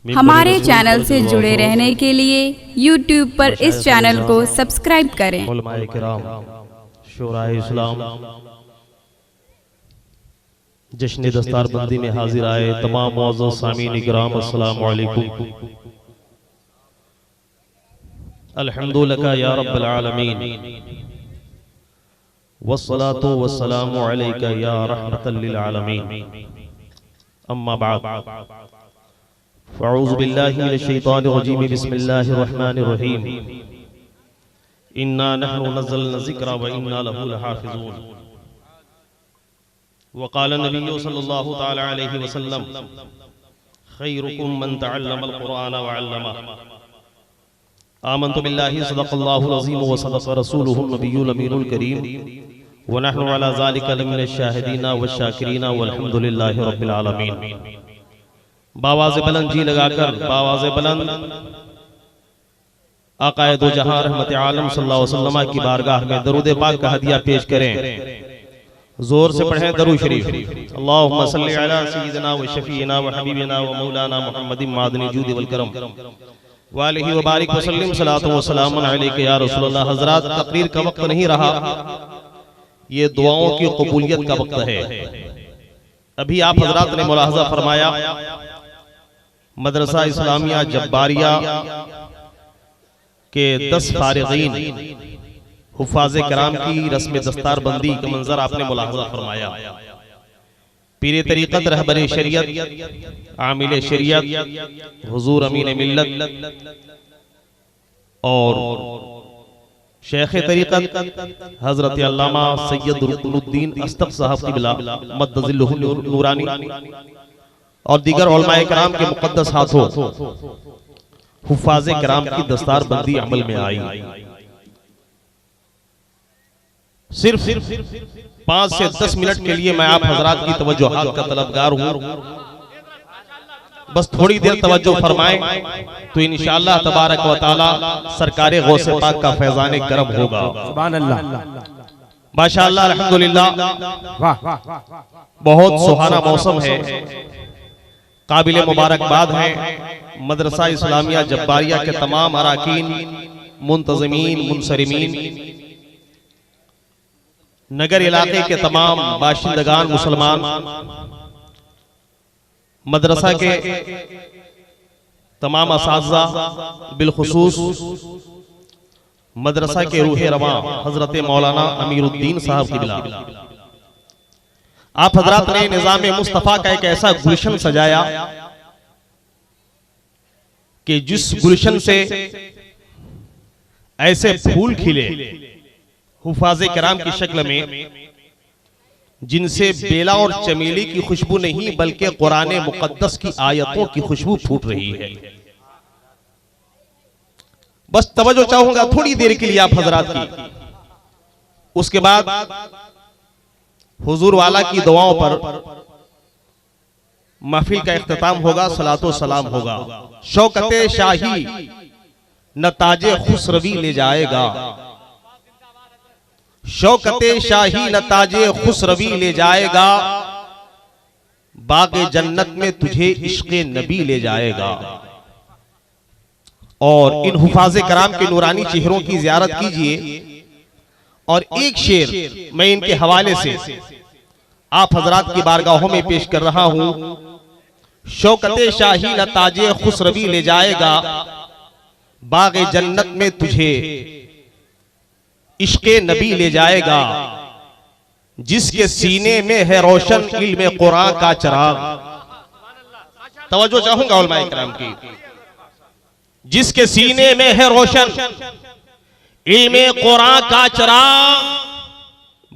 हमारे चैनल से जुड़े रहने के लिए YouTube पर इस चैनल को सब्सक्राइब करें। उलमाए किराम, शोराए इस्लाम, जश्न दस्तारबंदी में हाजिर आए तमाम मुअज़्ज़ज़ सामीन किराम, अस्सलामु अलैकुम। अल्हम्दुलिल्लाह या रब्बिल आलमीन, वस्सलातु वस्सलामु अलैका या रहमतल लिल आलमीन। अम्मा बाद, फ़अऊज़ु बिल्लाहि मिनश शैतानिर रजीम, बिस्मिल्लाहिर रहमानिर रहीम। इन्ना नहनु नज़्ज़लना ज़िक्रा व इन्ना लहु लहाफ़िज़ून। वक़ाल नबी सल्लल्लाहु तआला अलैहि वसल्लम, खैरुकुम मन तअल्लमल क़ुरआन व अल्लमह। आमन्तु बिल्लाहि सदक़ल्लाहुल अज़ीम व सदक़ रसूलुहुन नबियुल अमीनुल करीम व नहनु अला ज़ालिका लमिनश शाहिदीन व शाकिरीन वल्हम्दुलिल्लाहि रब्बिल आलमीन। बावाज़े बुलंद जी लगाकर बावाज़े बुलंद आक़ाए दो जहां रहमत आलम सल्लल्लाहु अलैहि वसल्लम की बारगाह में दरूद पाक का हदिया पेश करें। जोर से पढ़ें दरूद शरीफ। अल्लाहुम्मा सल्लि अला सय्यिदिना व शफीना व हबीबिना व मौलाना मुहम्मदिन मादनी जूद वल करम व आलिहि व बारिक व सल्लिम सलातो व सलामुन अलैका या रसूलल्लाह। हज़रात, तकरीर का वक्त नहीं रहा, ये दुआओं की कबूलियत का वक्त है। अभी आप हज़रात ने मुलाहज़ा फरमाया, मदरसा इस्लामिया जब्बारिया के 10 फारिगीन हुफ़ाज़े किराम की रस्म दस्तारबंदी का मंजर आपने मुलाहज़ा फरमाया। पीरे तरीक़त, रहबरे शरीयत, आमिले शरीयत, हुज़ूर अमीन मिल्लत और शेख तरीक़त हज़रत अल्लामा सैयद रुकनुद्दीन अस्तग़ साहब क़िबला मद्दज़िल्लुहु नूरानी और दीगर उलमाए किराम के मुक़द्दस हाथों हुफ़ाज़े किराम की दस्तारबंदी अमल में आई। सिर्फ 5 से 10 मिनट के लिए मैं आप हज़रात की तवज्जोहात का तलबगार हूँ। बस थोड़ी देर तवज्जो फरमाएं तो इंशाअल्लाह तबारक व तआला सरकारे गौसे पाक का फैज़ाने करम होगा। सुभान अल्लाह, माशाअल्लाह, अल्हम्दुलिल्लाह। बहुत सुहाना मौसम है, काबिल मुबारकबाद है। मदरसा इस्लामिया जब्बारिया के तमाम अराकीन, मुंतज़मीन, मुनसरिमीन, नगर इलाके के तमाम बाशिंदगान मुसलमान, मदरसा के तमाम असातिज़ा, बिलखुसूस मदरसा के रूहे रवां हजरत मौलाना अमीरुद्दीन साहब क़िबला, आप हजरात ने निज़ाम मुस्तफ़ा का एक ऐसा गुलशन सजाया कि जिस गुलशन से ऐसे फूल खिले हुफ़ाज़े किराम की शक्ल में, जिनसे बेला और चमेली की खुशबू नहीं बल्कि कुरान मुक़द्दस की आयतों की खुशबू फूट रही है। बस तवज्जो चाहूंगा थोड़ी देर के लिए आप हजरात की। उसके बाद हुजूर वाला की दुआओं पर महफिल का इख्तिताम होगा, सलातो सलाम होगा। शौकते शाही न ताजे खुसरवी ले जाएगा, शौकते शाही न ताजे खुसरवी ले जाएगा, बाग़े जन्नत में तुझे इश्क़े नबी ले जाएगा। और इन हुफ़ाज़े किराम के नूरानी चेहरों की ज़ियारत कीजिए। और एक शेर मैं इनके हवाले से आप हजरात की बारगाहों में पेश कर रहा हूं। शौकते शाही न ताजे खुसरवी ले जाएगा, बाग़े जन्नत में तुझे इश्क़े नबी ले जाएगा, जिसके सीने में है रोशन इल्म कुरान का चिराग। तवज्जो चाहूंगा उलमाए किराम की। जिसके सीने में है रोशन इल्म कुरान का चिराग,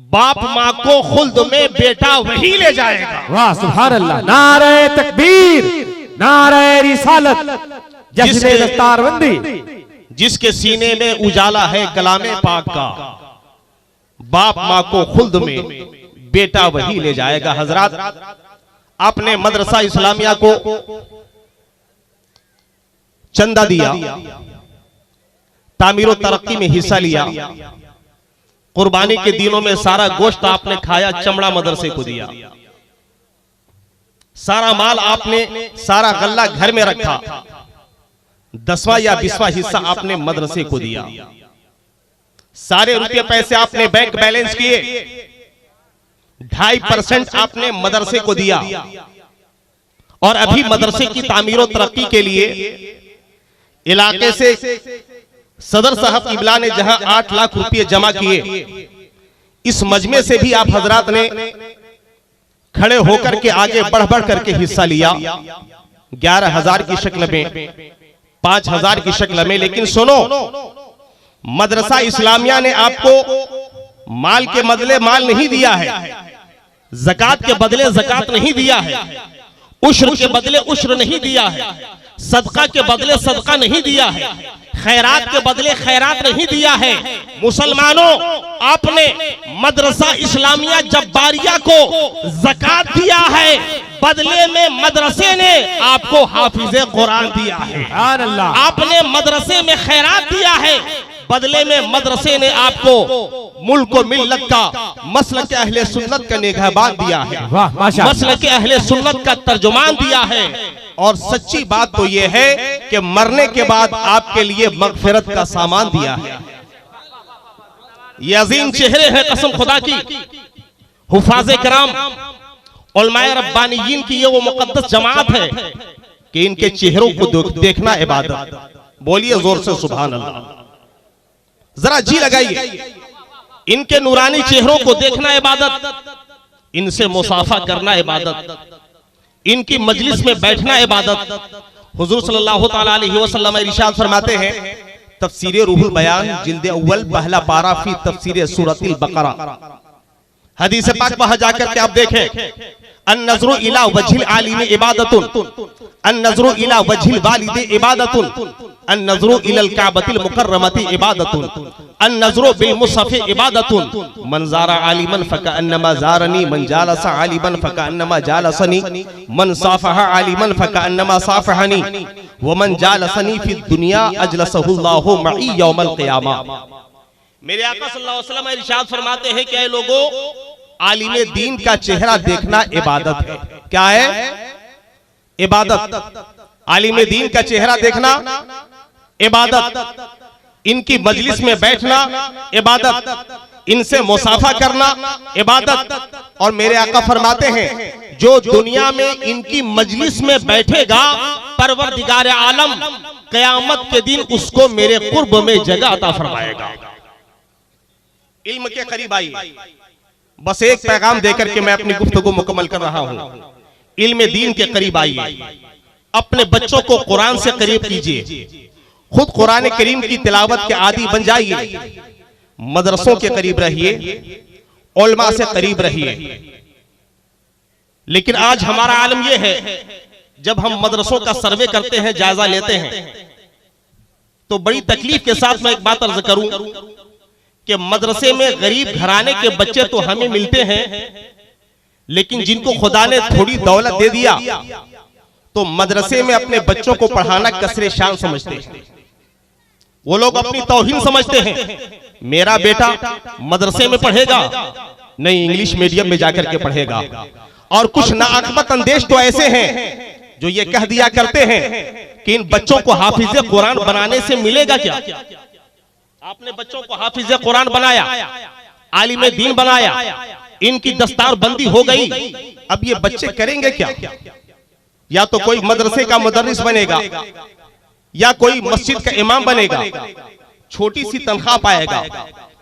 बाप माँ को खुल्द में बेटा वही ले जाएगा। वाह सुभान अल्लाह, नारे तकबीर, नारे रिसालत, जश्न दस्तारबंदी। जिसके सीने में उजाला है कलामे पाक का, बाप माँ को खुल्द में बेटा वही ले जाएगा। हजरात, आपने मदरसा इस्लामिया को चंदा दिया, तामीर तरक्की में हिस्सा लिया, कुर्बानी के दिनों में सारा गोश्त आपने खाया, चमड़ा मदरसे को दिया। सारा माल आपने, सारा गल्ला घर में रखा, 10वां या 20वां हिस्सा आपने मदरसे को दिया, सारे रुपए पैसे आपने बैंक बैलेंस किए, 2.5% आपने मदरसे को दिया, और अभी मदरसे की तामीर और तरक्की के लिए इलाके से सदर साहब किबला ने जहां 8 लाख रुपए जमा किए, इस मजमे से भी आप हजरात ने खड़े होकर के आगे बढ़ बढ़ करके हिस्सा लिया, 11,000 की शक्ल में, 5,000 की शक्ल में। लेकिन सुनो, मदरसा इस्लामिया ने आपको माल के बदले माल नहीं दिया है, ज़कात के बदले ज़कात नहीं दिया है, उश्र के बदले उश्र नहीं दिया है, सदका के बदले सदका नहीं दिया है, खैरात के बदले खैरात नहीं दिया है। मुसलमानों, आपने मदरसा इस्लामिया जब्बारिया को ज़कात दिया है, बदले में मदरसे ने आपको हाफिज़े कुरान दिया है। आपने मदरसे में खैरात दिया है, बदले में मदरसे ने आपको मुल्क को मिल्लत का, मसलक अहले सुन्नत का निगहबान दिया है, मसलक अहले सुन्नत का तर्जुमान दिया है। और सच्ची बात तो यह है कि मरने के बाद आपके लिए मगफिरत का सामान दिया है। ये अजीम चेहरे हैं कसम खुदा की, हुफाज़े कराम, उलमाए रब्बानियीन की ये वो मुकद्दस जमात है कि इनके चेहरों को देखना इबादत। बोलिए जोर से सुभान अल्लाह, जरा जी लगाइए, इनके नूरानी चेहरों को देखना इबादत, इनसे मुसाफा करना इबादत, इनकी मजलिस में बैठना इबादत। हुजूर सल्लल्लाहु तआला अलैहि वसल्लम इरशाद फरमाते हैं, तफसीर रूहुल बयान जिल्द अव्वल पहला पारा फी तफसीर सूरतिल बकरा, हदीस पाक वहां जाकर के आप देखें, अन-नज़रु इला वजहिल आलिम इबादतुन, अन-नज़रु इला वजहिल वालिद इबादतुन, अन-नज़रु इलल काबतिल मुकर्रमति इबादतुन, अन-नज़रु बिल मुसहफ़ इबादतुन, मन ज़ारा आलिमन फकअन्नमा ज़ारनी, मन जालसा आलिमन फकअन्नमा जालसनी, मन साफ़हा आलिमन फकअन्नमा साफ़हनी, व मन जालसनी फ़ी दुनिया अजलसहुल्लाहु मई यौमल क़ियामा। मेरे आका सल्लल्लाहु अलैहि वसल्लम इरशाद फरमाते हैं कि ऐ लोगों, आलिमे दीन का चेहरा देखना इबादत है। क्या है? इबादत। आलिमे दीन का चेहरा देखना इबादत, इनकी मजलिस में बैठना इबादत, इनसे मुसाफा करना इबादत। और मेरे आका फरमाते हैं, जो दुनिया में इनकी मजलिस में बैठेगा, परवरदिगार आलम क़यामत के दिन उसको मेरे कुर्ब में जगह अता फरमाएगा। इल्म के करीब आइए, बस एक पैगाम देकर के मैं अपनी गुफ्तगू मुकम्मल कर रहा हूं। इल्म दीन के करीब आइए, अपने बच्चों को कुरान से करीब कीजिए, खुद कुरान करीम की तिलावत के आदी बन जाइए, मदरसों के करीब रहिए, उलमा से करीब रहिए। लेकिन आज हमारा आलम यह है, जब हम मदरसों का सर्वे करते हैं, जायजा लेते हैं, तो बड़ी तकलीफ के साथ मैं एक बात अर्ज करूं कि मदरसे में गरीब घराने के बच्चे तो हमें मिलते हैं, लेकिन जिनको खुदा ने थोड़ी दौलत दे दिया, तो मदरसे में अपने बच्चों को पढ़ाना कसरे शान समझते हैं। वो लोग अपनी तौहीन समझते हैं, मेरा बेटा मदरसे में पढ़ेगा, नहीं इंग्लिश मीडियम में जाकर के पढ़ेगा। और कुछ नाअक्बत अंदेश तो ऐसे हैं जो ये कह दिया करते हैं कि इन बच्चों को हाफिज़े कुरान बनाने से मिलेगा क्या? आपने बच्चों को हाफिज़े कुरान बनाया, आलिम दीन बनाया, इनकी दस्तार बंदी हो गई, अब ये बच्चे करेंगे क्या? या तो कोई मदरसे का मुदर्रिस बनेगा, या कोई मस्जिद का इमाम बनेगा, छोटी सी तनख्वाह पाएगा,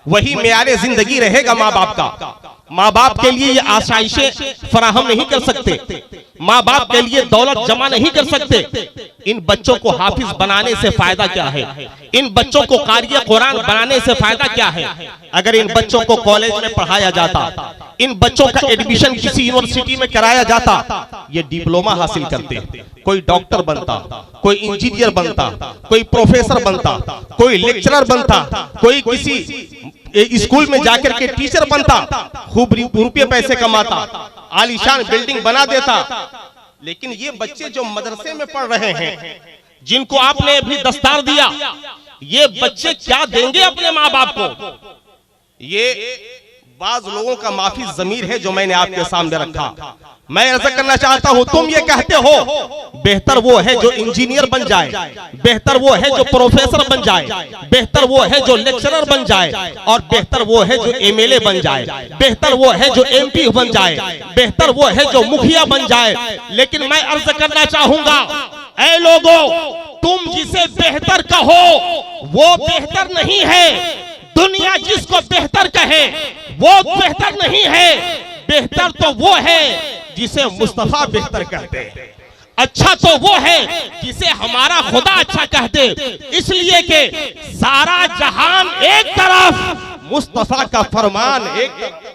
वही मेयारे जिंदगी रहेगा माँ बाप का। माँ बाप के लिए ये आसाइशें फराहम नहीं कर सकते, माँ बाप के लिए दौलत जमा नहीं कर सकते। इन बच्चों को हाफिज बनाने से फायदा क्या है? इन बच्चों को कारी कुरान बनाने से फायदा क्या है? अगर इन बच्चों को कॉलेज में पढ़ाया जाता, इन बच्चों का एडमिशन किसी यूनिवर्सिटी में कराया जाता, ये डिप्लोमा हासिल करते, कोई डॉक्टर बनता, कोई इंजीनियर बनता, कोई प्रोफेसर बनता, कोई लेक्चरर बनता, कोई किसी स्कूल में जाकर के टीचर बनता, खूब रुपये पैसे कमाता, आलीशान बिल्डिंग बना देता। लेकिन ये बच्चे जो मदरसे में पढ़ रहे हैं, जिनको आपने अभी दस्तार दिया, ये बच्चे क्या देंगे अपने माँ बाप को? ये बाज लोगों का माफी ज़मीर है जो मैंने आपके सामने रखा। मैं अर्ज करना चाहता हूं, तुम ये कहते हो बेहतर वो है जो इंजीनियर बन जाए, बेहतर वो है जो प्रोफेसर बन जाए, बेहतर वो है जो लेक्चरर बन जाए, और बेहतर वो है जो एमएलए बन जाए, बेहतर वो है जो एमपी बन जाए, बेहतर वो है जो मुखिया बन जाए। लेकिन मैं अर्ज करना चाहूंगा, ऐ लोगों, तुम जिसे बेहतर कहो वो बेहतर नहीं है। दुनिया जिसको बेहतर कहे वो बेहतर नहीं है। बेहतर तो वो है जिसे मुस्तफा बेहतर कहते हैं। अच्छा तो वो है जिसे हमारा खुदा अच्छा कहते। इसलिए कि सारा जहान एक तरफ, मुस्तफा का फरमान एक तरफ।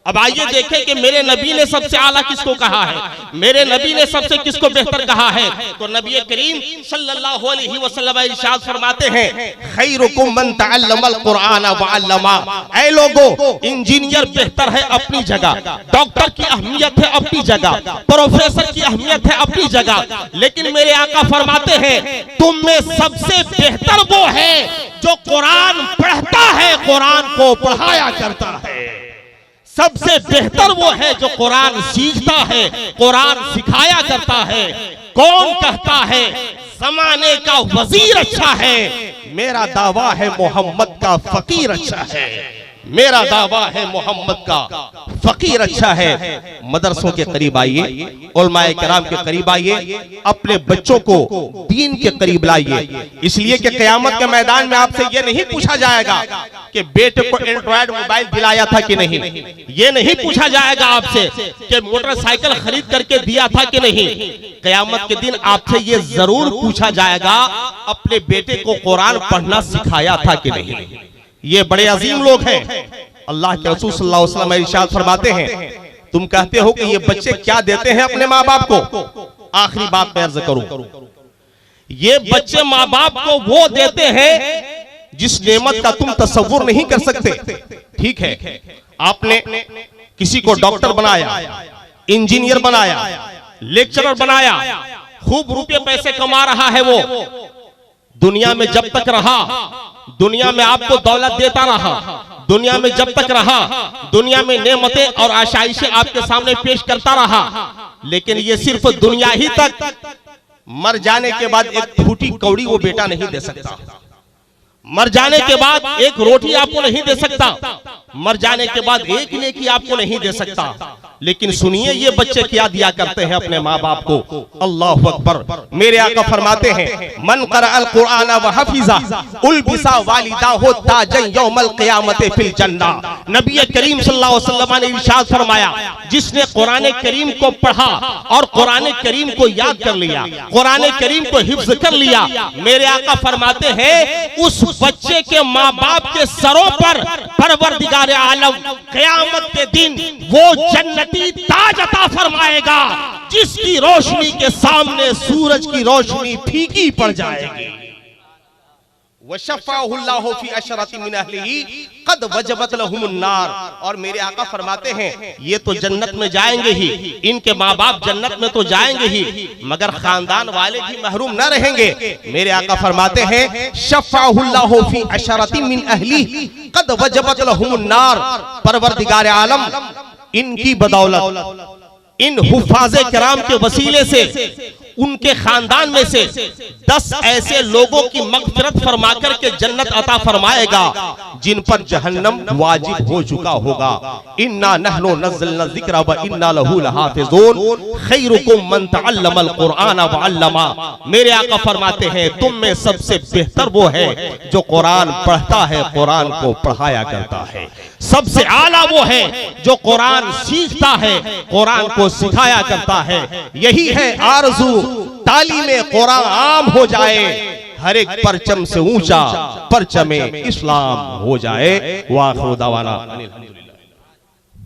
अब आइए देखें कि मेरे नबी ने सबसे आला किसको कहा है, मेरे नबी ने सबसे किसको बेहतर कहा है। तो नबी करीम सल्लल्लाहु अलैहि वसल्लम इरशाद फरमाते हैं, खैरुकुम मन तअल्लमल कुरान व अल्लमा। ऐ लोगों, इंजीनियर बेहतर है अपनी जगह, डॉक्टर की अहमियत है अपनी जगह, प्रोफेसर की अहमियत है अपनी जगह। लेकिन मेरे आका फरमाते हैं, तुम में सबसे बेहतर वो है जो कुरान पढ़ता है, कुरान को पढ़ाया करता है। सबसे बेहतर वो है जो कुरान सीखता है, कुरान सिखाया करता है। कौन कहता है जमाने का वजीर अच्छा है? मेरा दावा है मोहम्मद का फकीर अच्छा है। मेरा दावा है मोहम्मद का फकीर अच्छा है। मदरसों के करीब आइए, उलमाए किराम के करीब आइए, अपने बच्चों को दीन के करीब लाइए। इसलिए कि क़यामत के मैदान में आपसे ये नहीं पूछा जाएगा कि बेटे को एंड्रॉयड मोबाइल दिलाया था कि नहीं। ये नहीं पूछा जाएगा आपसे कि मोटरसाइकिल खरीद करके दिया था कि नहीं। क़यामत के दिन आपसे ये जरूर पूछा जाएगा, अपने बेटे को कुरान पढ़ना सिखाया था कि नहीं। ये बड़े अजीम लोग हैं। अल्लाह के रसूल सल्लल्लाहु अलैहि वसल्लम इरशाद फरमाते हैं, तुम कहते हो कि ये बच्चे क्या देते हैं अपने माँ बाप को। आखिरी बात मैं अर्ज करूं, ये बच्चे माँ बाप को वो देते हैं जिस नेमत का तुम तसव्वुर नहीं कर सकते। ठीक है, आपने किसी को डॉक्टर बनाया, इंजीनियर बनाया, लेक्चरर बनाया, खूब रुपये पैसे कमा रहा है वो। दुनिया में जब तक रहा, दुनिया में आपको दौलत देता रहा, दुनिया में जब तक रहा, दुनिया में नेमतें और आशाइशें आपके सामने पेश करता रहा। लेकिन ये सिर्फ दुनिया ही तक, मर जाने के बाद एक फूटी कौड़ी वो बेटा नहीं दे सकता। मर जाने के बाद एक रोटी आपको नहीं दे सकता। मर जाने के बाद एक नेकी आपको नहीं दे सकता। लेकिन सुनिए ये बच्चे क्या दिया करते हैं अपने माँ बाप को। अल्लाहु अकबर। मेरे आका फरमाते हैं, मन क़रअल कुरान व हफिज़ा उल्बिसा वालिदाहु ताजन यौमल क़ियामत फिल जन्ना। नबी करीम सल्लल्लाहु अलैहि वसल्लम ने इरशाद फरमाया, जिसने कुरान करीम को पढ़ा और कुरान करीम को याद कर लिया, कुरान करीम को हिफ्ज कर लिया, मेरे आका फरमाते हैं उस बच्चे के माँ बाप के सरों पर परवरदिगार आलम क़यामत के दिन वो जन्नती ताज अता फरमाएगा जिसकी रोशनी के सामने सूरज की रोशनी फीकी पड़ जाएगी। वशफ़अहुल्लाहु फी अशरति मिन अहलिही क़द वजबत लहुमुन नार। और मेरे आका फरमाते हैं ये तो जन्नत में जाएंगे ही, इनके माँ बाप जन्नत में तो जाएंगे ही, मगर खानदान वाले भी महरूम न रहेंगे। मेरे आका फरमाते हैं शफ़अहुल्लाहु फी अशरति मिन अहलिही क़द वजबत लहुमुन नार। परवरदिगार आलम इनकी बदौलत, इन हुफ़ाज़े किराम के वसीले से, उनके खानदान में से 10 ऐसे लोगों की मग़फ़िरत फरमा कर के जन्नत अता फरमाएगा जिन पर जहन्नम वाजिब हो चुका होगा। इन्ना नहनु नज़्ज़लना ज़िक्रा व इन्ना लहू लहाफ़िज़ून खैरुकुम मन तअल्लमल कुरान व अल्लमा। मेरे आका फरमाते हैं तुम में सबसे बेहतर वो है जो कुरान पढ़ता है, कुरान को पढ़ाया करता है। सबसे आला वो है जो कुरान सीखता है, कुरान को सिखाया करता है। यही है आरज़ू, तालीमे कुरान आम हो जाए, हर एक परचम से ऊंचा परचमे इस्लाम हो जाए। वाखिरु दावाना।